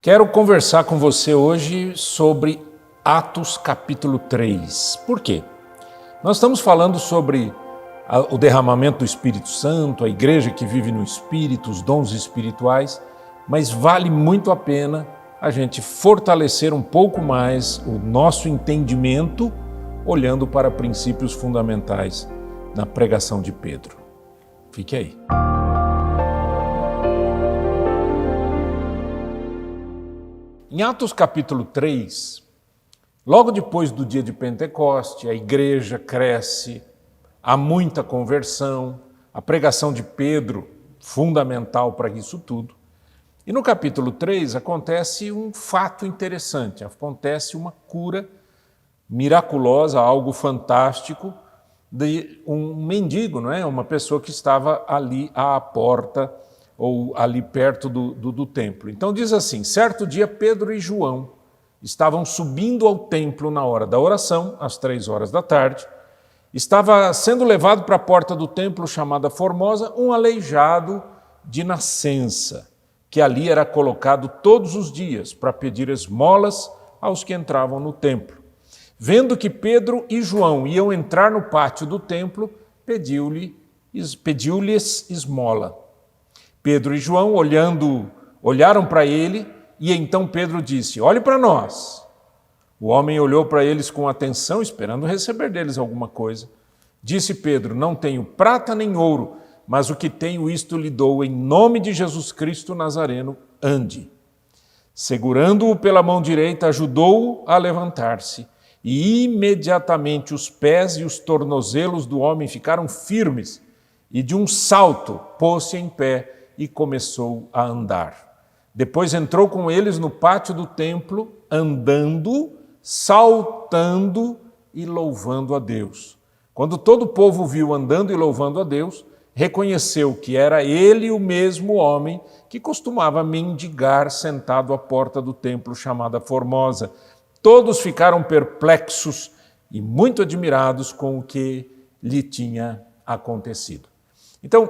Quero conversar com você hoje sobre Atos capítulo 3. Por quê? Nós estamos falando sobre o derramamento do Espírito Santo, a igreja que vive no Espírito, os dons espirituais, mas vale muito a pena a gente fortalecer um pouco mais o nosso entendimento olhando para princípios fundamentais na pregação de Pedro. Fique aí. Em Atos capítulo 3, logo depois do dia de Pentecoste, a igreja cresce, há muita conversão, a pregação de Pedro, fundamental para isso tudo. E no capítulo 3 acontece um fato interessante, acontece uma cura miraculosa, algo fantástico, de um mendigo, não é? Uma pessoa que estava ali à porta ou ali perto do templo. Então diz assim, certo dia Pedro e João estavam subindo ao templo na hora da oração, às 3 horas da tarde, estava sendo levado para a porta do templo chamada Formosa um aleijado de nascença, que ali era colocado todos os dias para pedir esmolas aos que entravam no templo. Vendo que Pedro e João iam entrar no pátio do templo, pediu-lhes esmola. Pedro e João, olharam para ele, e então Pedro disse, olhe para nós. O homem olhou para eles com atenção, esperando receber deles alguma coisa. Disse Pedro, não tenho prata nem ouro, mas o que tenho isto lhe dou, em nome de Jesus Cristo Nazareno, ande. Segurando-o pela mão direita, ajudou-o a levantar-se, e imediatamente os pés e os tornozelos do homem ficaram firmes, e de um salto pôs-se em pé, e começou a andar. Depois entrou com eles no pátio do templo, andando, saltando e louvando a Deus. Quando todo o povo viu andando e louvando a Deus, reconheceu que era ele o mesmo homem que costumava mendigar sentado à porta do templo chamada Formosa. Todos ficaram perplexos e muito admirados com o que lhe tinha acontecido. Então,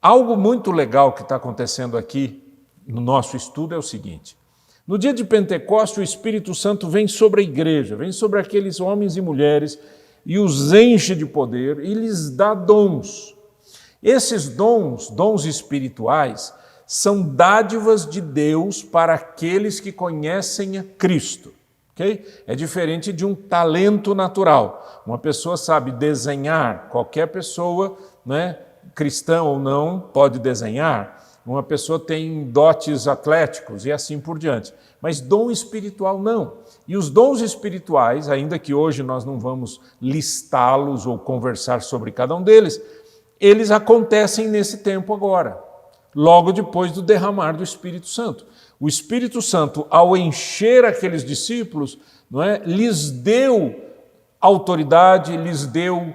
algo muito legal que está acontecendo aqui no nosso estudo é o seguinte. No dia de Pentecostes, o Espírito Santo vem sobre a igreja, vem sobre aqueles homens e mulheres e os enche de poder e lhes dá dons. Esses dons espirituais, são dádivas de Deus para aqueles que conhecem a Cristo. Okay? É diferente de um talento natural. Uma pessoa sabe desenhar, qualquer pessoa, né? Cristã ou não, pode desenhar, uma pessoa tem dotes atléticos e assim por diante, mas dom espiritual não. E os dons espirituais, ainda que hoje nós não vamos listá-los ou conversar sobre cada um deles, eles acontecem nesse tempo agora, logo depois do derramar do Espírito Santo. O Espírito Santo, ao encher aqueles discípulos, não é, lhes deu autoridade, lhes deu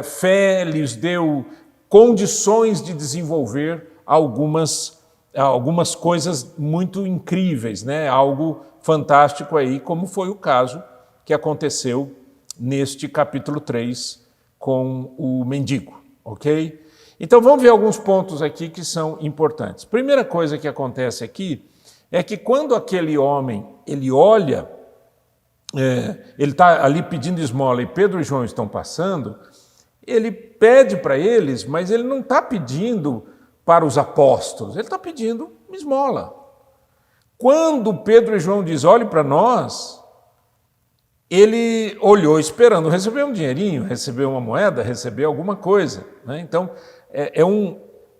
fé, lhes deu condições de desenvolver algumas coisas muito incríveis, né? Algo fantástico aí, como foi o caso que aconteceu neste capítulo 3 com o mendigo, ok? Então vamos ver alguns pontos aqui que são importantes. Primeira coisa que acontece aqui é que quando aquele homem, ele olha, ele está ali pedindo esmola e Pedro e João estão passando, ele pede para eles, mas ele não está pedindo para os apóstolos, ele está pedindo esmola. Quando Pedro e João dizem, olhe para nós, ele olhou esperando receber um dinheirinho, receber uma moeda, receber alguma coisa. Né? Então,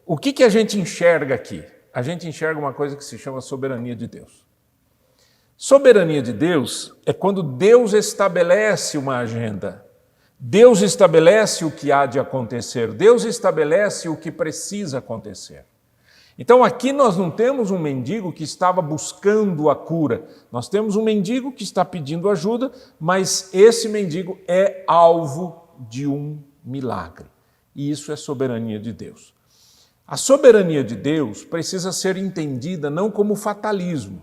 o que a gente enxerga aqui? A gente enxerga uma coisa que se chama soberania de Deus. Soberania de Deus é quando Deus estabelece uma agenda. Deus estabelece o que há de acontecer, Deus estabelece o que precisa acontecer. Então aqui nós não temos um mendigo que estava buscando a cura, nós temos um mendigo que está pedindo ajuda, mas esse mendigo é alvo de um milagre. E isso é soberania de Deus. A soberania de Deus precisa ser entendida não como fatalismo,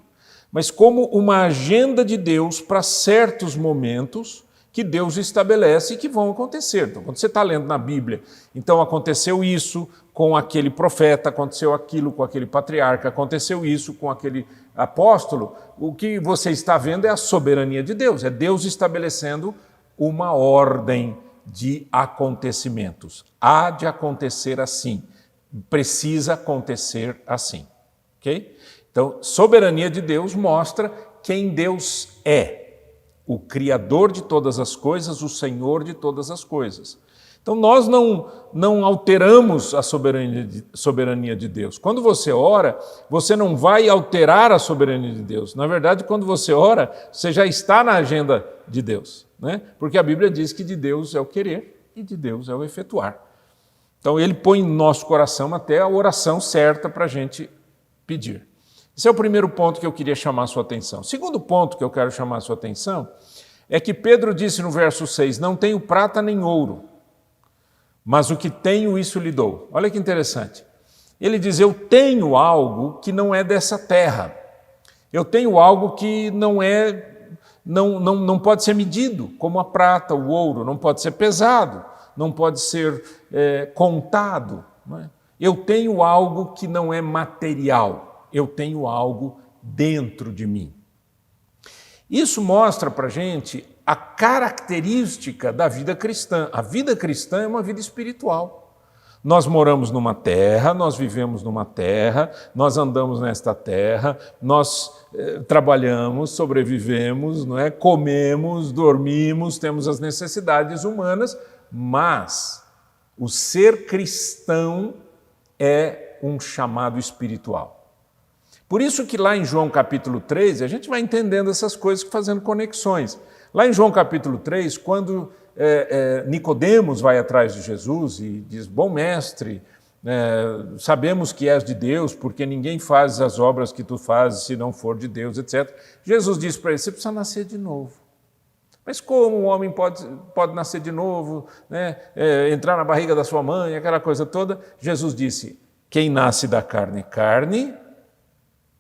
mas como uma agenda de Deus para certos momentos que Deus estabelece e que vão acontecer. Então, quando você está lendo na Bíblia, então aconteceu isso com aquele profeta, aconteceu aquilo com aquele patriarca, aconteceu isso com aquele apóstolo, o que você está vendo é a soberania de Deus, é Deus estabelecendo uma ordem de acontecimentos. Há de acontecer assim, precisa acontecer assim. Okay? Então, soberania de Deus mostra quem Deus é. O Criador de todas as coisas, o Senhor de todas as coisas. Então, nós não alteramos a soberania de Deus. Quando você ora, você não vai alterar a soberania de Deus. Na verdade, quando você ora, você já está na agenda de Deus, né? Porque a Bíblia diz que de Deus é o querer e de Deus é o efetuar. Então, Ele põe em nosso coração até a oração certa para a gente pedir. Esse é o primeiro ponto que eu queria chamar a sua atenção. O segundo ponto que eu quero chamar a sua atenção é que Pedro disse no verso 6, não tenho prata nem ouro, mas o que tenho, isso lhe dou. Olha que interessante. Ele diz, eu tenho algo que não é dessa terra. Eu tenho algo que não pode ser medido, como a prata, o ouro, não pode ser pesado, não pode ser contado. Não é? Eu tenho algo que não é material. Eu tenho algo dentro de mim. Isso mostra para a gente a característica da vida cristã. A vida cristã é uma vida espiritual. Nós moramos numa terra, nós vivemos numa terra, nós andamos nesta terra, nós trabalhamos, sobrevivemos, não é? Comemos, dormimos, temos as necessidades humanas, mas o ser cristão é um chamado espiritual. Por isso que lá em João capítulo 3, a gente vai entendendo essas coisas, fazendo conexões. Lá em João capítulo 3, quando Nicodemos vai atrás de Jesus e diz, bom mestre, sabemos que és de Deus, porque ninguém faz as obras que tu fazes se não for de Deus, etc. Jesus diz para ele, você precisa nascer de novo. Mas como um homem pode nascer de novo, né? Entrar na barriga da sua mãe, aquela coisa toda? Jesus disse, quem nasce da carne é carne,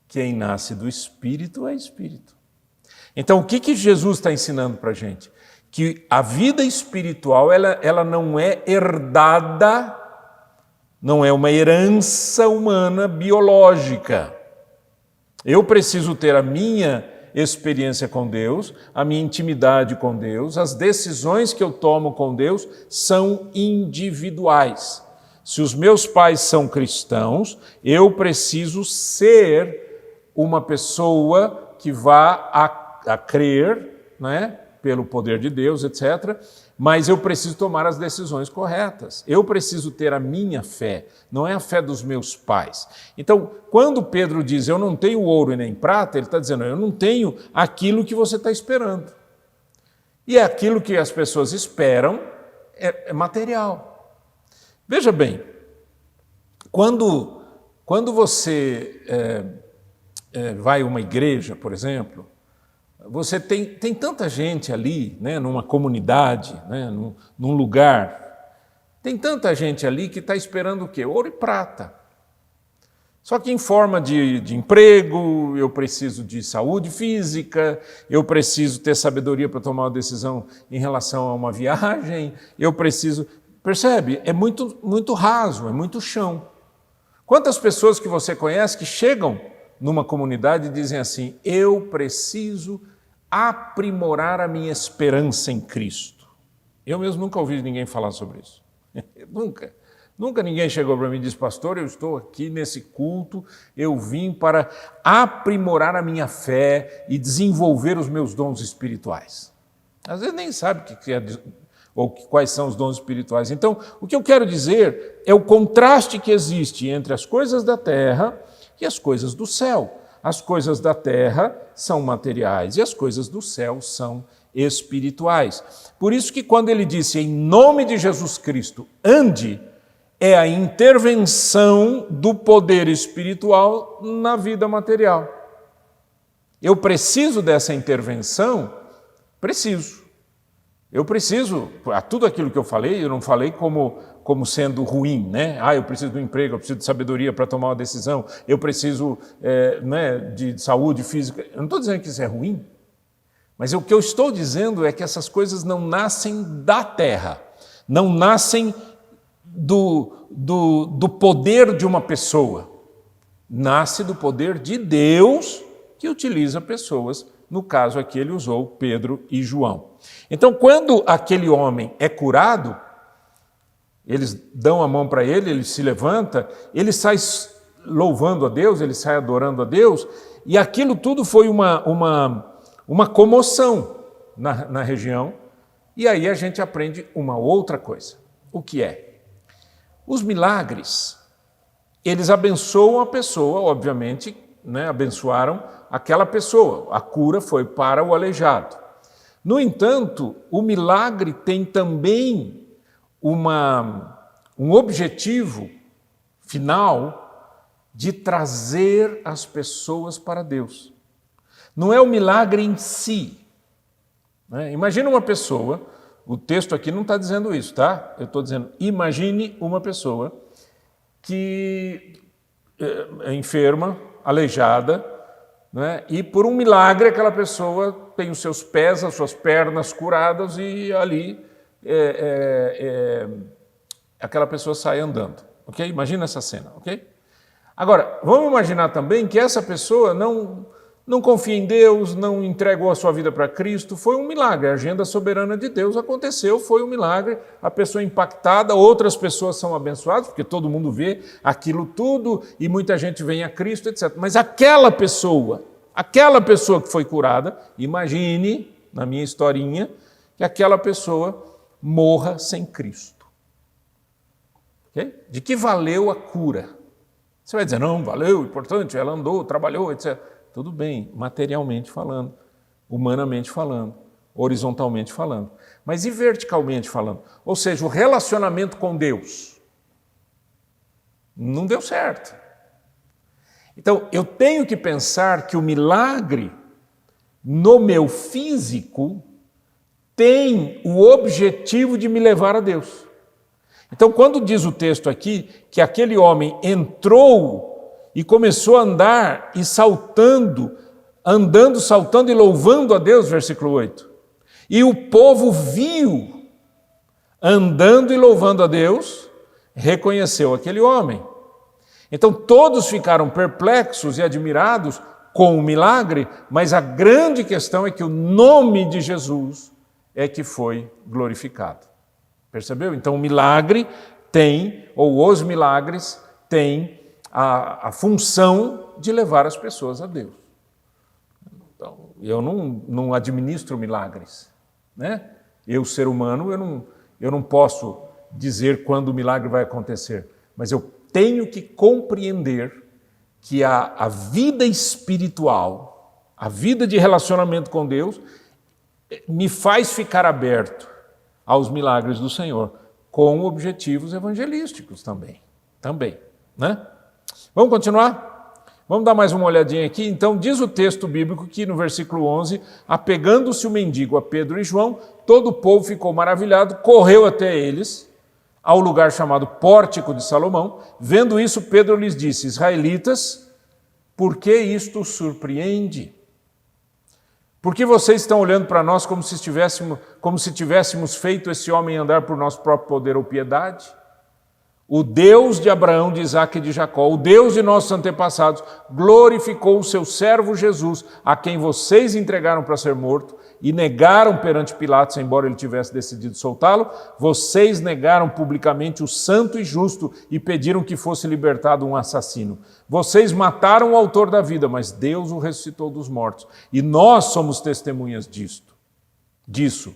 quem nasce do Espírito é Espírito. Então, o que Jesus está ensinando para a gente? Que a vida espiritual ela não é herdada, não é uma herança humana biológica. Eu preciso ter a minha experiência com Deus, a minha intimidade com Deus, as decisões que eu tomo com Deus são individuais. Se os meus pais são cristãos, eu preciso ser uma pessoa que vá a crer, né, pelo poder de Deus, etc., mas eu preciso tomar as decisões corretas. Eu preciso ter a minha fé, não é a fé dos meus pais. Então, quando Pedro diz, eu não tenho ouro e nem prata, ele está dizendo, eu não tenho aquilo que você está esperando. E aquilo que as pessoas esperam é material. Veja bem, quando você vai a uma igreja, por exemplo, você tem tanta gente ali, né, numa comunidade, né, num lugar, tem tanta gente ali que está esperando o quê? Ouro e prata. Só que em forma de emprego, eu preciso de saúde física, eu preciso ter sabedoria para tomar uma decisão em relação a uma viagem, eu preciso... Percebe? É muito raso, é muito chão. Quantas pessoas que você conhece que chegam numa comunidade e dizem assim, eu preciso aprimorar a minha esperança em Cristo. Eu mesmo nunca ouvi ninguém falar sobre isso. Nunca ninguém chegou para mim e disse, pastor, eu estou aqui nesse culto, eu vim para aprimorar a minha fé e desenvolver os meus dons espirituais. Às vezes nem sabe o que é, ou quais são os dons espirituais. Então, o que eu quero dizer é o contraste que existe entre as coisas da terra e as coisas do céu. As coisas da terra são materiais e as coisas do céu são espirituais. Por isso que quando ele disse, em nome de Jesus Cristo, ande, é a intervenção do poder espiritual na vida material. Eu preciso dessa intervenção? Preciso. Eu preciso, tudo aquilo que eu falei, eu não falei como sendo ruim, né? Eu preciso de um emprego, eu preciso de sabedoria para tomar uma decisão, eu preciso de saúde física. Eu não estou dizendo que isso é ruim. Mas o que eu estou dizendo é que essas coisas não nascem da terra, não nascem do poder de uma pessoa. Nasce do poder de Deus, que utiliza pessoas. No caso aqui ele usou Pedro e João. Então, quando aquele homem é curado, eles dão a mão para ele se levanta, ele sai louvando a Deus, ele sai adorando a Deus, e aquilo tudo foi uma comoção na região. E aí a gente aprende uma outra coisa. O que é? Os milagres, eles abençoam a pessoa, obviamente, né? Abençoaram aquela pessoa. A cura foi para o aleijado. No entanto, o milagre tem também um objetivo final de trazer as pessoas para Deus. Não é o milagre em si. Né? Imagina uma pessoa, o texto aqui não está dizendo isso, tá? Eu estou dizendo, imagine uma pessoa que é enferma, aleijada, né? E por um milagre aquela pessoa tem os seus pés, as suas pernas curadas e ali aquela pessoa sai andando, ok? Imagina essa cena, ok? Agora, vamos imaginar também que essa pessoa não confia em Deus, não entregou a sua vida para Cristo, foi um milagre, a agenda soberana de Deus aconteceu, foi um milagre, a pessoa impactada, outras pessoas são abençoadas, porque todo mundo vê aquilo tudo e muita gente vem a Cristo, etc. Mas aquela pessoa que foi curada, imagine, na minha historinha, que aquela pessoa morra sem Cristo. Okay? De que valeu a cura? Você vai dizer, não, valeu, importante, ela andou, trabalhou, etc. Tudo bem, materialmente falando, humanamente falando, horizontalmente falando. Mas e verticalmente falando? Ou seja, o relacionamento com Deus não deu certo. Então, eu tenho que pensar que o milagre no meu físico tem o objetivo de me levar a Deus. Então, quando diz o texto aqui que aquele homem entrou e começou a andar e andando, saltando e louvando a Deus, versículo 8. E o povo viu, andando e louvando a Deus, reconheceu aquele homem. Então todos ficaram perplexos e admirados com o milagre, mas a grande questão é que o nome de Jesus é que foi glorificado. Percebeu? Então o milagre tem, ou os milagres têm, a função de levar as pessoas a Deus. Então, eu não administro milagres, né? Eu, ser humano, eu não posso dizer quando o milagre vai acontecer, mas eu tenho que compreender que a vida espiritual, a vida de relacionamento com Deus, me faz ficar aberto aos milagres do Senhor, com objetivos evangelísticos também, né? Vamos continuar? Vamos dar mais uma olhadinha aqui. Então, diz o texto bíblico que no versículo 11, apegando-se o mendigo a Pedro e João, todo o povo ficou maravilhado, correu até eles, ao lugar chamado Pórtico de Salomão. Vendo isso, Pedro lhes disse, israelitas, por que isto os surpreende? Por que vocês estão olhando para nós como se tivéssemos feito esse homem andar por nosso próprio poder ou piedade? O Deus de Abraão, de Isaque e de Jacó, o Deus de nossos antepassados, glorificou o seu servo Jesus, a quem vocês entregaram para ser morto e negaram perante Pilatos, embora ele tivesse decidido soltá-lo. Vocês negaram publicamente o santo e justo e pediram que fosse libertado um assassino. Vocês mataram o autor da vida, mas Deus o ressuscitou dos mortos. E nós somos testemunhas disso.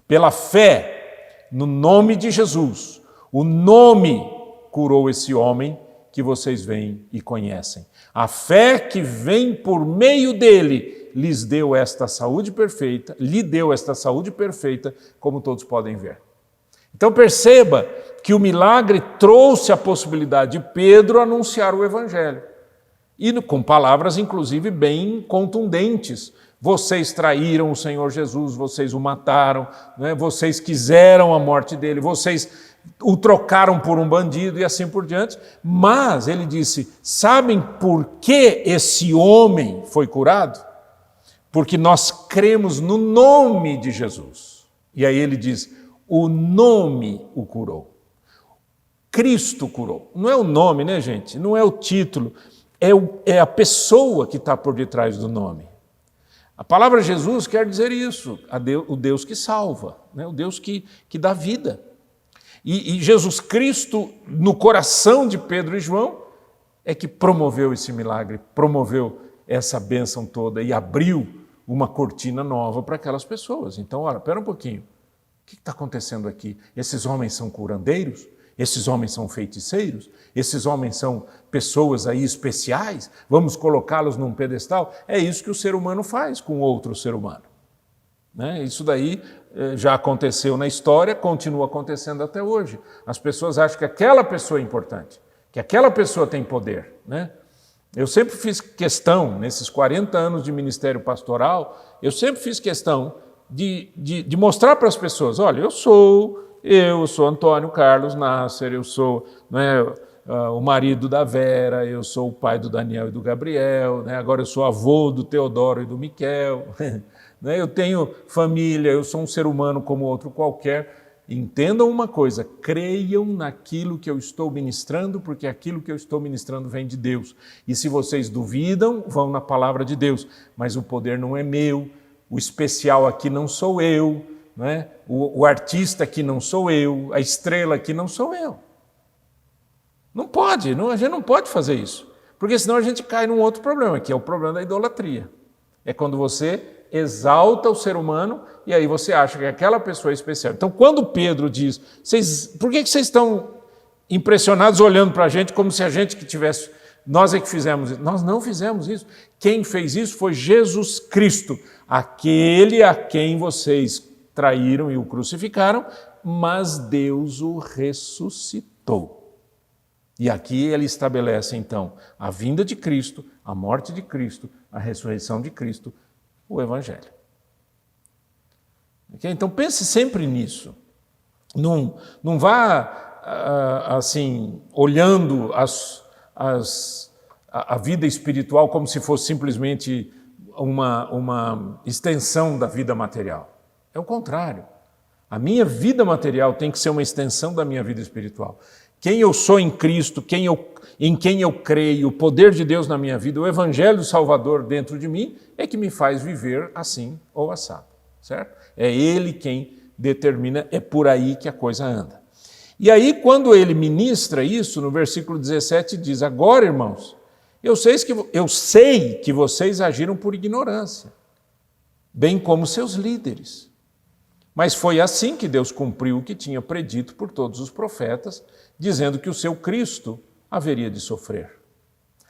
Pela fé no nome de Jesus, o nome curou esse homem que vocês veem e conhecem. A fé que vem por meio dele lhe deu esta saúde perfeita, como todos podem ver. Então perceba que o milagre trouxe a possibilidade de Pedro anunciar o evangelho. E com palavras, inclusive, bem contundentes. Vocês traíram o Senhor Jesus, vocês o mataram, né? Vocês quiseram a morte dele, vocês o trocaram por um bandido e assim por diante. Mas ele disse, sabem por que esse homem foi curado? porque nós cremos no nome de Jesus. E aí ele diz, o nome o curou. Cristo curou. Não é o nome, né, gente? Não é o título, é a pessoa que está por detrás do nome. A palavra Jesus quer dizer isso, o Deus que salva, né? O Deus que dá vida. E Jesus Cristo, no coração de Pedro e João, é que promoveu esse milagre, promoveu essa bênção toda e abriu uma cortina nova para aquelas pessoas. Então, olha, espera um pouquinho, o que está acontecendo aqui? Esses homens são curandeiros? Esses homens são feiticeiros? Esses homens são pessoas aí especiais? Vamos colocá-los num pedestal? É isso que o ser humano faz com outro ser humano. Né? Isso daí já aconteceu na história, continua acontecendo até hoje. As pessoas acham que aquela pessoa é importante, que aquela pessoa tem poder. Né? Eu sempre fiz questão, nesses 40 anos de ministério pastoral, eu sempre fiz questão de mostrar para as pessoas, olha, eu sou Antônio Carlos Nasser, eu sou o marido da Vera, eu sou o pai do Daniel e do Gabriel, né? Agora eu sou avô do Teodoro e do Miquel, né? Eu tenho família, eu sou um ser humano como outro qualquer. Entendam uma coisa, creiam naquilo que eu estou ministrando, porque aquilo que eu estou ministrando vem de Deus. E se vocês duvidam, vão na palavra de Deus. Mas o poder não é meu, o especial aqui não sou eu, né? O artista aqui não sou eu, a estrela aqui não sou eu. Não pode, a gente não pode fazer isso, porque senão a gente cai num outro problema, que é o problema da idolatria. É quando você exalta o ser humano e aí você acha que aquela pessoa é especial. Então, quando Pedro diz, por que vocês estão impressionados olhando para a gente como se a gente que tivesse... Nós é que fizemos isso. Nós não fizemos isso. Quem fez isso foi Jesus Cristo, aquele a quem vocês traíram e o crucificaram, mas Deus o ressuscitou. E aqui ele estabelece, então, a vinda de Cristo, a morte de Cristo, a ressurreição de Cristo, o Evangelho. Okay? Então pense sempre nisso. Não vá, assim, olhando a vida espiritual como se fosse simplesmente uma extensão da vida material. É o contrário. A minha vida material tem que ser uma extensão da minha vida espiritual. Quem eu sou em Cristo, em quem eu creio, o poder de Deus na minha vida, o Evangelho do Salvador dentro de mim, é que me faz viver assim ou assado, certo? É Ele quem determina, é por aí que a coisa anda. E aí, quando ele ministra isso, no versículo 17 diz, agora, irmãos, eu sei que vocês agiram por ignorância, bem como seus líderes. Mas foi assim que Deus cumpriu o que tinha predito por todos os profetas, dizendo que o seu Cristo haveria de sofrer.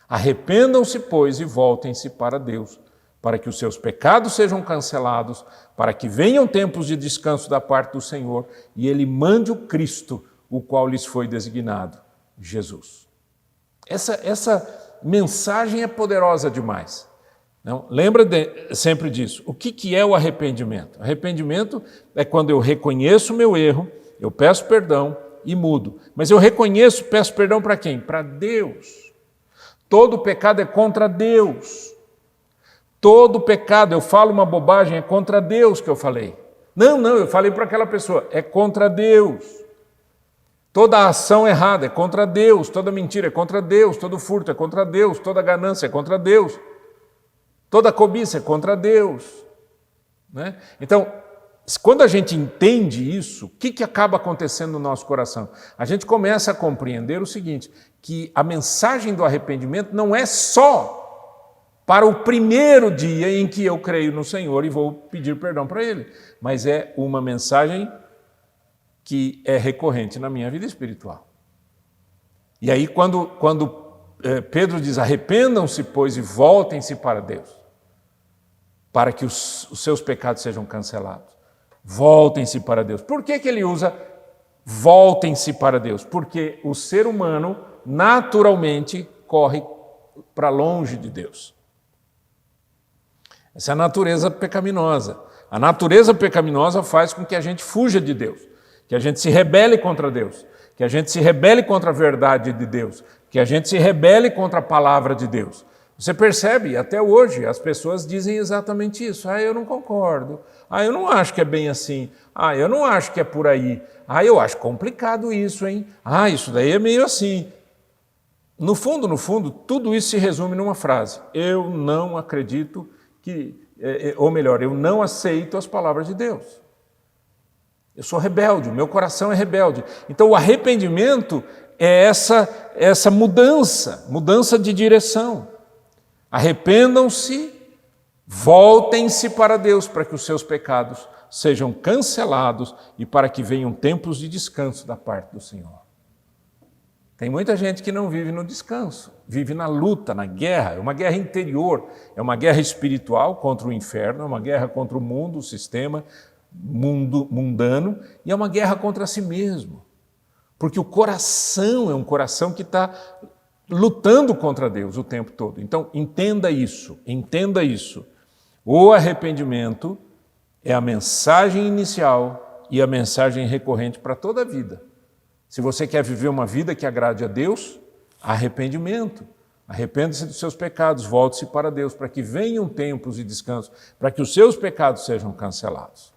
Arrependam-se, pois, e voltem-se para Deus, para que os seus pecados sejam cancelados, para que venham tempos de descanso da parte do Senhor, e Ele mande o Cristo, o qual lhes foi designado, Jesus. Essa mensagem é poderosa demais. Não, lembra sempre disso. O que é o arrependimento? Arrependimento é quando eu reconheço o meu erro, eu peço perdão e mudo. Mas eu reconheço, peço perdão para quem? Para Deus. Todo pecado é contra Deus. Todo pecado, eu falo uma bobagem, é contra Deus que eu falei. Não, eu falei para aquela pessoa, é contra Deus. Toda ação errada é contra Deus, toda mentira é contra Deus, todo furto é contra Deus, toda ganância é contra Deus. Toda cobiça é contra Deus. Né? Então, quando a gente entende isso, o que acaba acontecendo no nosso coração? A gente começa a compreender o seguinte, que a mensagem do arrependimento não é só para o primeiro dia em que eu creio no Senhor e vou pedir perdão para Ele, mas é uma mensagem que é recorrente na minha vida espiritual. E aí, quando Pedro diz, arrependam-se, pois, e voltem-se para Deus, para que os seus pecados sejam cancelados. Voltem-se para Deus. Por que ele usa voltem-se para Deus? Porque o ser humano, naturalmente, corre para longe de Deus. Essa é a natureza pecaminosa. A natureza pecaminosa faz com que a gente fuja de Deus, que a gente se rebele contra Deus, que a gente se rebele contra a verdade de Deus, que a gente se rebele contra a palavra de Deus. Você percebe, até hoje, as pessoas dizem exatamente isso. Eu não concordo. Eu não acho que é bem assim. Eu não acho que é por aí. Eu acho complicado isso, hein? Isso daí é meio assim. No fundo, tudo isso se resume numa frase. Eu não acredito que... Ou melhor, eu não aceito as palavras de Deus. Eu sou rebelde, o meu coração é rebelde. Então o arrependimento é essa mudança de direção. Arrependam-se, voltem-se para Deus, para que os seus pecados sejam cancelados e para que venham tempos de descanso da parte do Senhor. Tem muita gente que não vive no descanso, vive na luta, na guerra. É uma guerra interior, é uma guerra espiritual contra o inferno, é uma guerra contra o mundo, o sistema mundano, e é uma guerra contra si mesmo. Porque o coração é um coração que está lutando contra Deus o tempo todo. Então, entenda isso. O arrependimento é a mensagem inicial e a mensagem recorrente para toda a vida. Se você quer viver uma vida que agrade a Deus, arrependimento. Arrependa-se dos seus pecados, volte-se para Deus, para que venham tempos de descanso, para que os seus pecados sejam cancelados.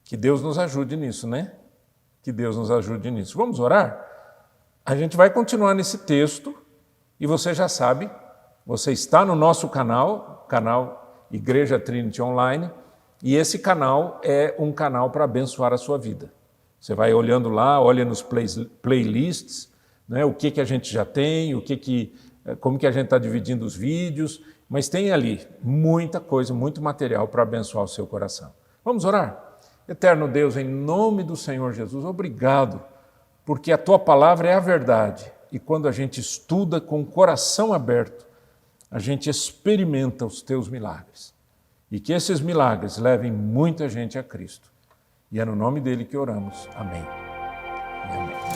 Que Deus nos ajude nisso, né? Que Deus nos ajude nisso. Vamos orar? A gente vai continuar nesse texto e você já sabe, você está no nosso canal Igreja Trinity Online, e esse canal é um canal para abençoar a sua vida. Você vai olhando lá, olha nos playlists, né, o que a gente já tem, como que a gente está dividindo os vídeos, mas tem ali muita coisa, muito material para abençoar o seu coração. Vamos orar? Eterno Deus, em nome do Senhor Jesus, obrigado, porque a Tua palavra é a verdade. E quando a gente estuda com o coração aberto, a gente experimenta os Teus milagres. E que esses milagres levem muita gente a Cristo. E é no nome dele que oramos. Amém. E amém.